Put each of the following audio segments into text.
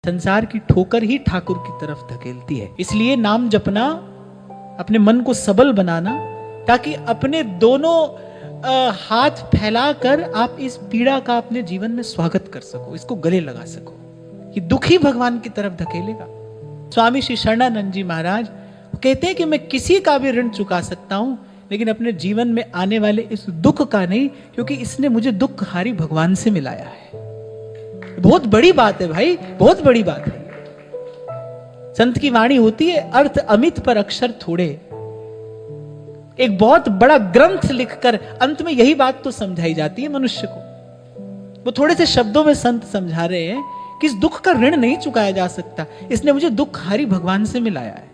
संसार की ठोकर ही ठाकुर की तरफ धकेलती है। इसलिए नाम जपना, अपने मन को सबल बनाना, ताकि अपने दोनों हाथ फैलाकर आप इस पीड़ा का अपने जीवन में स्वागत कर सको, इसको गले लगा सको। ये दुख ही भगवान की तरफ धकेलेगा। स्वामी श्री शरणानंद जी महाराज कहते हैं कि मैं किसी का भी ऋण चुका सकता हूं, लेकिन अपने जीवन में आने वाले इस दुख का नहीं, क्योंकि इसने मुझे दुखहारी भगवान से मिलाया है। बहुत बड़ी बात है भाई, बहुत बड़ी बात है। संत की वाणी होती है, अर्थ अमित पर अक्षर थोड़े। एक बहुत बड़ा ग्रंथ लिखकर अंत में यही बात तो समझाई जाती है मनुष्य को। वो थोड़े से शब्दों में संत समझा रहे हैं कि इस दुख का ऋण नहीं चुकाया जा सकता, इसने मुझे दुखहारी भगवान से मिलाया है।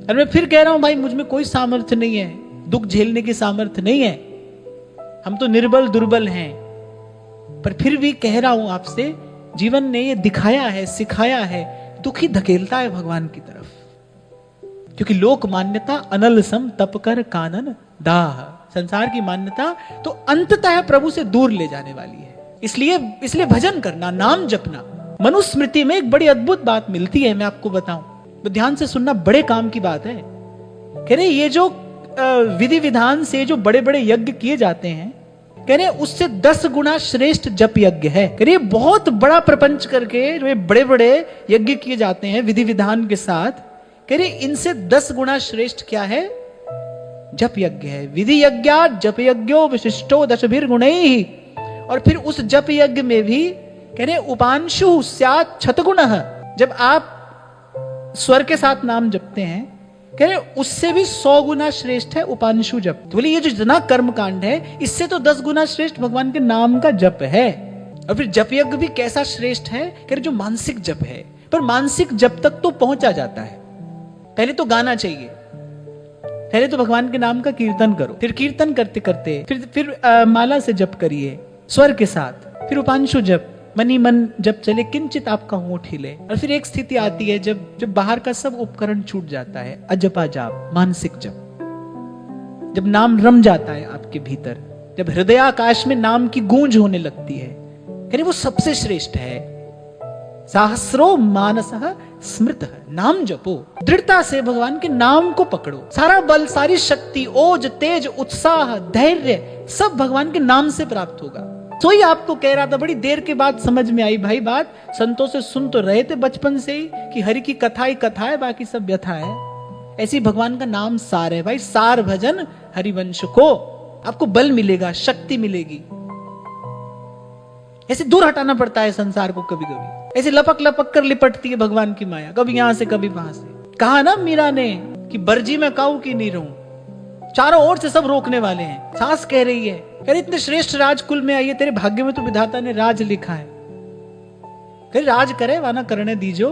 और मैं फिर कह रहा हूं भाई, मुझ में कोई सामर्थ्य नहीं है, दुख झेलने की सामर्थ्य नहीं है, हम तो निर्बल दुर्बल हैं। पर फिर भी कह रहा हूं आपसे, जीवन ने ये दिखाया है, सिखाया है, दुख ही धकेलता है भगवान की तरफ। क्योंकि लोक मान्यता अनल सम तप कर कानन दाह, संसार की मान्यता तो अंततः प्रभु से दूर ले जाने वाली है। इसलिए भजन करना, नाम जपना। मनुस्मृति में एक बड़ी अद्भुत बात मिलती है, मैं आपको बताऊं, तो ध्यान से सुनना, बड़े काम की बात है। कह रहे ये जो विधि विधान से जो बड़े बड़े यज्ञ किए जाते हैं, कह रहे उससे 10 गुना श्रेष्ठ जप यज्ञ है। कह रहे बहुत बड़ा प्रपंच करके जो बड़े बड़े यज्ञ किए जाते हैं विधि विधान के साथ, कह रहे इनसे 10 गुना श्रेष्ठ क्या है? जप यज्ञ है। विधि यज्ञा जप यज्ञो विशिष्टो दशभिर गुणैहि। और फिर उस जप यज्ञ में भी कह रहे उपांशु स्यात् छतगुणः। जब आप स्वर के साथ नाम जपते हैं, कह रहे उससे भी 100 गुना श्रेष्ठ है उपांशु जप। तो बोले ये जो जितना कर्म कांड है, इससे तो 10 गुना श्रेष्ठ भगवान के नाम का जप है। और फिर जप यज्ञ भी कैसा श्रेष्ठ है? कह रहे जो मानसिक जप है। पर मानसिक जप तक तो पहुंचा जाता है, पहले तो गाना चाहिए, पहले तो भगवान के नाम का कीर्तन करो, फिर कीर्तन करते करते फिर माला से जप करिए स्वर के साथ, फिर उपांशु जप, मनी मन जब चले किंचित आपका होंठ हिले। और फिर एक स्थिति आती है जब बाहर का सब उपकरण छूट जाता है, अजपा जाप, मानसिक जप, जब नाम रम जाता है आपके भीतर, जब हृदयाकाश में नाम की गूंज होने लगती है, यानी वो सबसे श्रेष्ठ है। सहस्रो मानसः स्मृतः, नाम जपो, दृढ़ता से भगवान के नाम को पकड़ो। सारा बल, सारी शक्ति, ओज, तेज, उत्साह, धैर्य सब भगवान के नाम से प्राप्त होगा। तो ही आपको कह रहा था, बड़ी देर के बाद समझ में आई भाई बात। संतों से सुन तो रहे थे बचपन से ही कि हरि की कथा ही कथा है, बाकी सब व्यथा है। ऐसी भगवान का नाम सार है भाई, सार भजन हरिवंश को। आपको बल मिलेगा, शक्ति मिलेगी। ऐसे दूर हटाना पड़ता है संसार को कभी कभी, ऐसे लपक लपक कर लिपटती है भगवान की माया, कभी यहां से कभी वहां से। कहा ना मीरा ने कि बरजी में काऊ की नहीं रहूं, चारों ओर से सब रोकने वाले हैं। सास कह रही है, अरे इतने श्रेष्ठ राजकुल में आई है, तेरे भाग्य में तो विधाता ने राज लिखा है, कहीं राज करे वाना करने दीजो,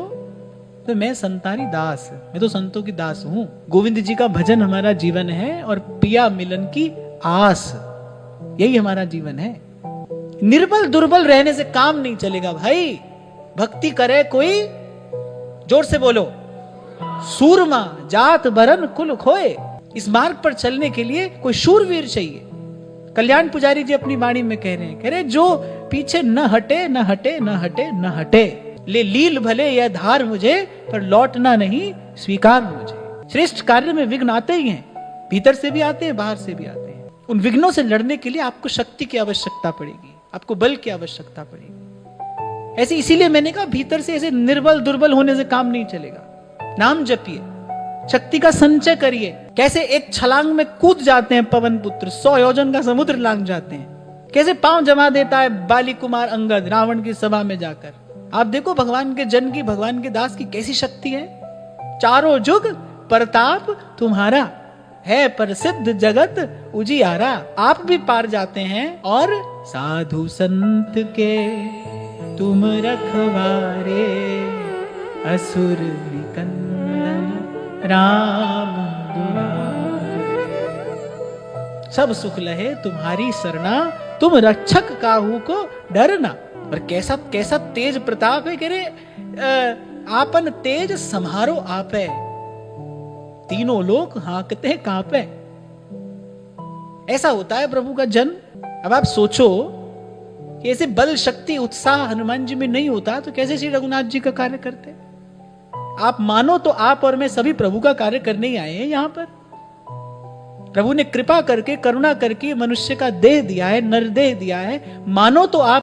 तो मैं संतारी दास, मैं तो संतों की दास हूं। गोविंद जी का भजन हमारा जीवन है और पिया मिलन की आस, यही हमारा जीवन है। निर्बल दुर्बल रहने से काम नहीं चलेगा भाई। भक्ति करे कोई, जोर से बोलो, सूरमा जात बरन कुल खोए। इस मार्ग पर चलने के लिए कोई शूरवीर चाहिए। कल्याण पुजारी जी अपनी वाणी में कह रहे हैं, जो पीछे न हटे न हटे न हटे न हटे, ले लील भले यह धार मुझे, पर लौटना नहीं स्वीकार मुझे। श्रेष्ठ कार्य में विघ्न आते ही हैं, भीतर से भी आते हैं, बाहर से भी आते हैं। उन विघ्नों से लड़ने के लिए आपको शक्ति की आवश्यकता पड़ेगी, आपको बल की आवश्यकता पड़ेगी। ऐसे इसीलिए मैंने कहा, भीतर से ऐसे निर्बल दुर्बल होने से काम नहीं चलेगा। नाम जपिए, शक्ति का संचय करिए। कैसे एक छलांग में कूद जाते हैं पवन पुत्र, 100 योजन का समुद्र लांग जाते हैं। कैसे पांव जमा देता है बाली कुमार अंगद रावण की सभा में जाकर। आप देखो भगवान के जन की, भगवान के दास की कैसी शक्ति है। चारों जुग प्रताप तुम्हारा है, प्रसिद्ध जगत उजियारा। आप भी पार जाते हैं और साधु संत के तुम रखवारे, असुर निकंदन राम दुलारे। सब सुख लहे तुम्हारी सरना, तुम रक्षक काहू को डरना। और कैसा कैसा तेज प्रताप है। कह रहे आपन तेज सम्हारो आपे, तीनों लोग हाँकते कांपे। ऐसा होता है प्रभु का जन। अब आप सोचो ऐसे बल शक्ति उत्साह हनुमान जी में नहीं होता तो कैसे श्री रघुनाथ जी का कार्य करते? आप मानो तो आप और मैं सभी प्रभु का कार्य करने ही आए हैं यहां पर। प्रभु ने कृपा करके करुणा करके मनुष्य का देह दिया है, नरदेह दिया है। मानो तो आप